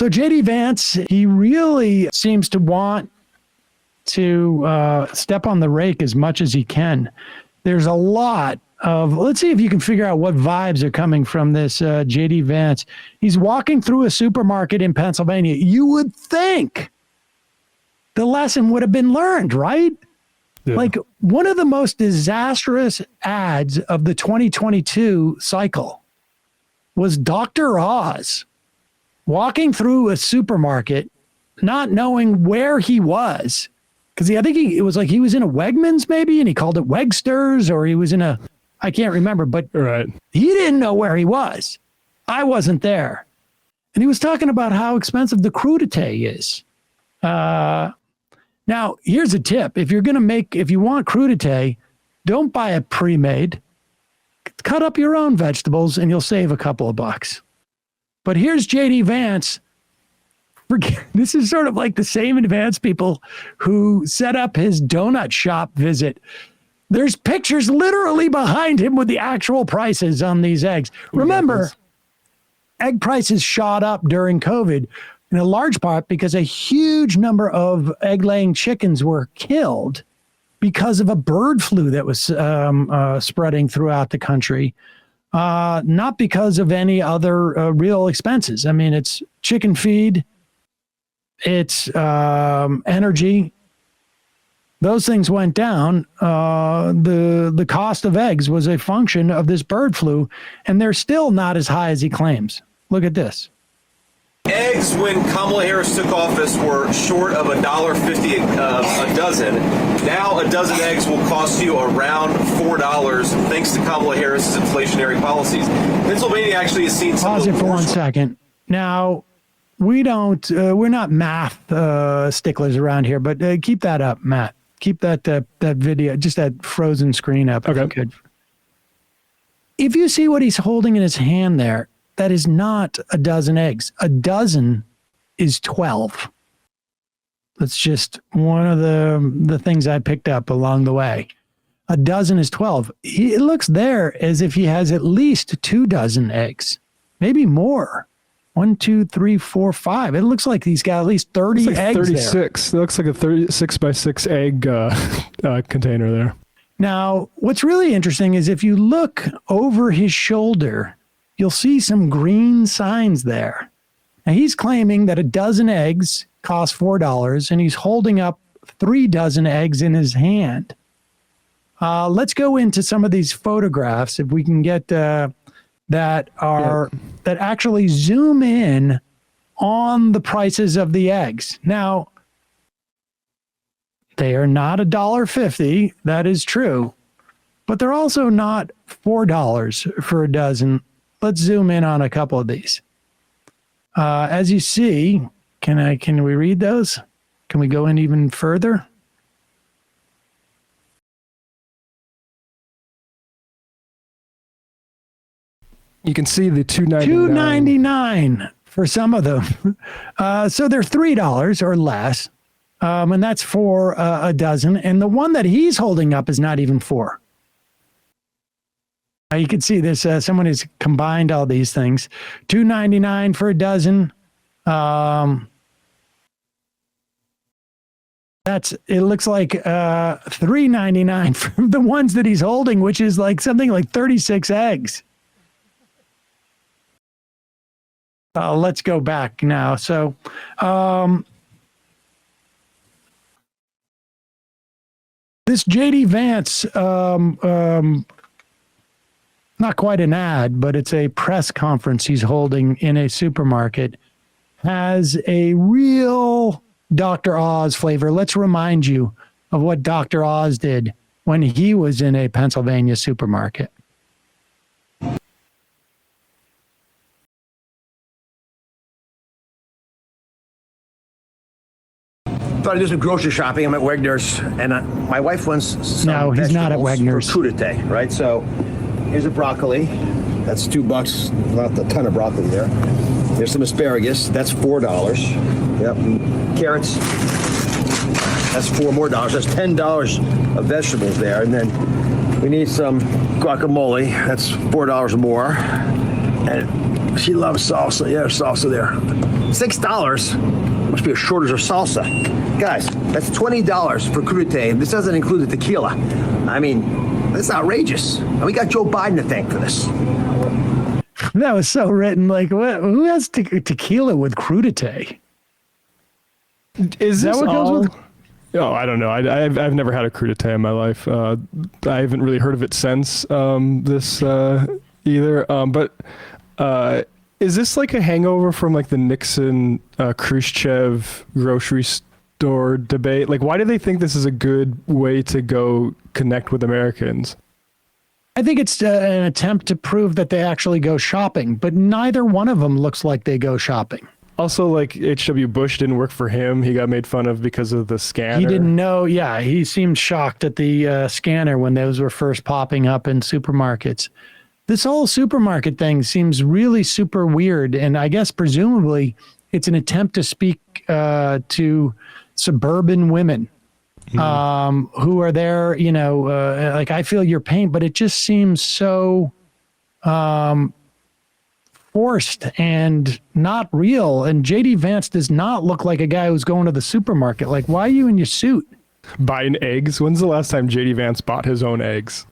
So JD Vance, he really seems to want to step on the rake as much as he can. There's a lot of, let's see if you can figure out what vibes are coming from this JD Vance. He's walking through a supermarket in Pennsylvania. You would think the lesson would have been learned, right? Yeah. Like one of the most disastrous ads of the 2022 cycle was Dr. Oz walking through a supermarket, not knowing where he was. Because it was like he was in a Wegmans maybe, and he called it Wegsters, or he was in a, I can't remember, but right. He didn't know where he was. I wasn't there. And he was talking about how expensive the crudité is. Now, here's a tip. If you want crudité, don't buy it pre-made. Cut up your own vegetables and you'll save a couple of bucks. But here's JD Vance. This is sort of like the same advanced people who set up his donut shop visit. There's pictures literally behind him with the actual prices on these eggs. Remember, egg prices shot up during COVID in a large part because a huge number of egg-laying chickens were killed because of a bird flu that was spreading throughout the country, not because of any other real expenses. I mean, it's chicken feed, it's energy. Those things went down. The cost of eggs was a function of this bird flu, and they're still not as high as he claims. Look at this. Eggs, when Kamala Harris took office, were short of $1.50 a dozen. Now a dozen eggs will cost you around $4 thanks to Kamala Harris's inflationary policies. Pennsylvania actually has seen some Pause it for 1 second. Now, we're not math sticklers around here, but keep that up, Matt. Keep that video, just that frozen screen up. Okay. If you see what he's holding in his hand there, that is not a dozen eggs. A dozen is 12. That's just one of the things I picked up along the way. A dozen is 12. It looks there as if he has at least 2 dozen eggs, maybe more. 1, 2, 3, 4, 5. It looks like he's got at least 30 eggs 36. There. It looks like a 36 by 6 egg container there. Now, what's really interesting is if you look over his shoulder, you'll see some green signs there. Now, he's claiming that a dozen eggs cost $4, and he's holding up 3 dozen eggs in his hand. Let's go into some of these photographs if we can get that actually zoom in on the prices of the eggs. Now, they are not $1.50. That is true, but they're also not $4 for a dozen. Let's zoom in on a couple of these. As you see, can we read those? Can we go in even further? You can see the $2.99. $2.99 for some of them. So they're $3 or less. And that's for a dozen. And the one that he's holding up is not even $4. You can see this. Someone has combined all these things. $2.99 for a dozen. It looks like $3.99 for the ones that he's holding, which is like something like 36 eggs. Let's go back now. So, this JD Vance, not quite an ad, but it's a press conference he's holding in a supermarket, has a real Dr. Oz flavor. Let's remind you of what Dr. Oz did when he was in a Pennsylvania supermarket. Thought I'd do some grocery shopping. I'm at Wegner's, and my wife wants some No, he's not at Wegner's. For crudité, right? So here's a broccoli. That's $2. Not a ton of broccoli there. There's some asparagus. That's $4. Yep. And carrots. That's $4 more. That's $10 of vegetables there. And then we need some guacamole. That's $4 more. And she loves salsa. Yeah, salsa there. $6 must be a shortage of salsa. Guys, that's $20 for crudité, and this doesn't include the tequila. I mean, that's outrageous. And we got Joe Biden to thank for this. That was so written. Like, what? Who has tequila with crudité? Is that this what goes all? with? Oh, I don't know. I've never had a crudité in my life. I haven't really heard of it since this either. But is this like a hangover from like the Nixon Khrushchev grocery store debate? Like, why do they think this is a good way to go connect with Americans? I think it's an attempt to prove that they actually go shopping, but neither one of them looks like they go shopping. Also, like H.W. Bush didn't work for him. He got made fun of because of the scanner. He didn't know. Yeah, he seemed shocked at the scanner when those were first popping up in supermarkets. This whole supermarket thing seems really super weird. And I guess presumably it's an attempt to speak to suburban women who are there, you know, like I feel your pain, but it just seems so forced and not real. And JD Vance does not look like a guy who's going to the supermarket. Like, why are you in your suit? Buying eggs? When's the last time JD Vance bought his own eggs?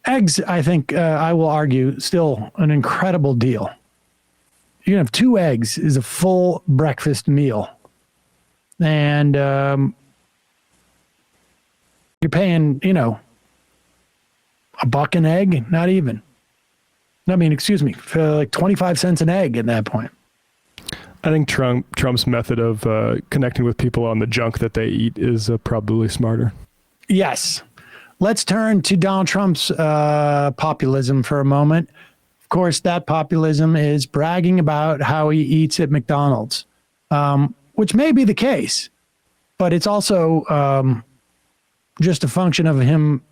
Eggs, I think, I will argue, still an incredible deal. You can have 2 eggs is a full breakfast meal. And you're paying, you know, $1 an egg, not even. I mean, excuse me, for like 25 cents an egg at that point. I think Trump's method of connecting with people on the junk that they eat is probably smarter. Yes. Let's turn to Donald Trump's populism for a moment. Of course, that populism is bragging about how he eats at McDonald's, which may be the case, but it's also just a function of him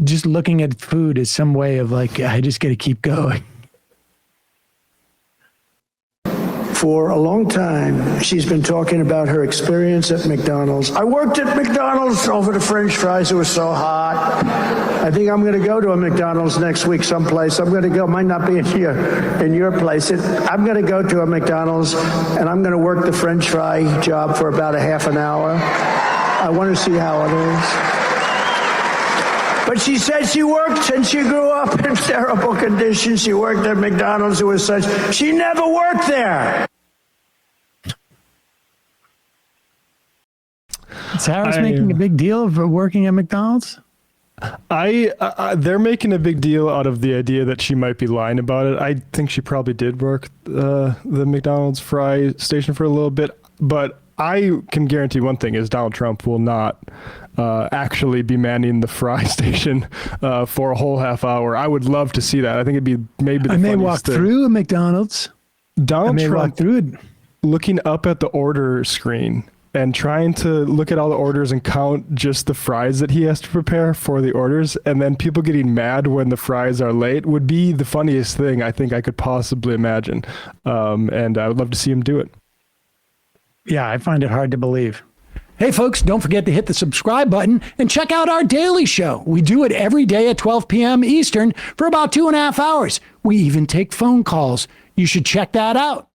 just looking at food as some way of like, I just got to keep going. For a long time, she's been talking about her experience at McDonald's. I worked at McDonald's over the French fries. It was so hot. I think I'm going to go to a McDonald's next week someplace. I'm going to go, might not be in your place. I'm going to go to a McDonald's and I'm going to work the French fry job for about a half an hour. I want to see how it is. But she said she worked since she grew up in terrible conditions. She worked at McDonald's. It was such, she never worked there. Sarah's making a big deal of working at McDonald's? They're making a big deal out of the idea that she might be lying about it. I think she probably did work the McDonald's fry station for a little bit, but I can guarantee one thing is Donald Trump will not actually be manning the fry station for a whole half hour. I would love to see that. I think it'd be maybe the I may funniest walk thing. through a McDonald's. Donald Trump walk through it. looking up at the order screen and trying to look at all the orders and count just the fries that he has to prepare for the orders, and then people getting mad when the fries are late would be the funniest thing I think I could possibly imagine. And I would love to see him do it. Yeah, I find it hard to believe. Hey, folks, don't forget to hit the subscribe button and check out our daily show. We do it every day at 12 p.m. Eastern for about 2.5 hours. We even take phone calls. You should check that out.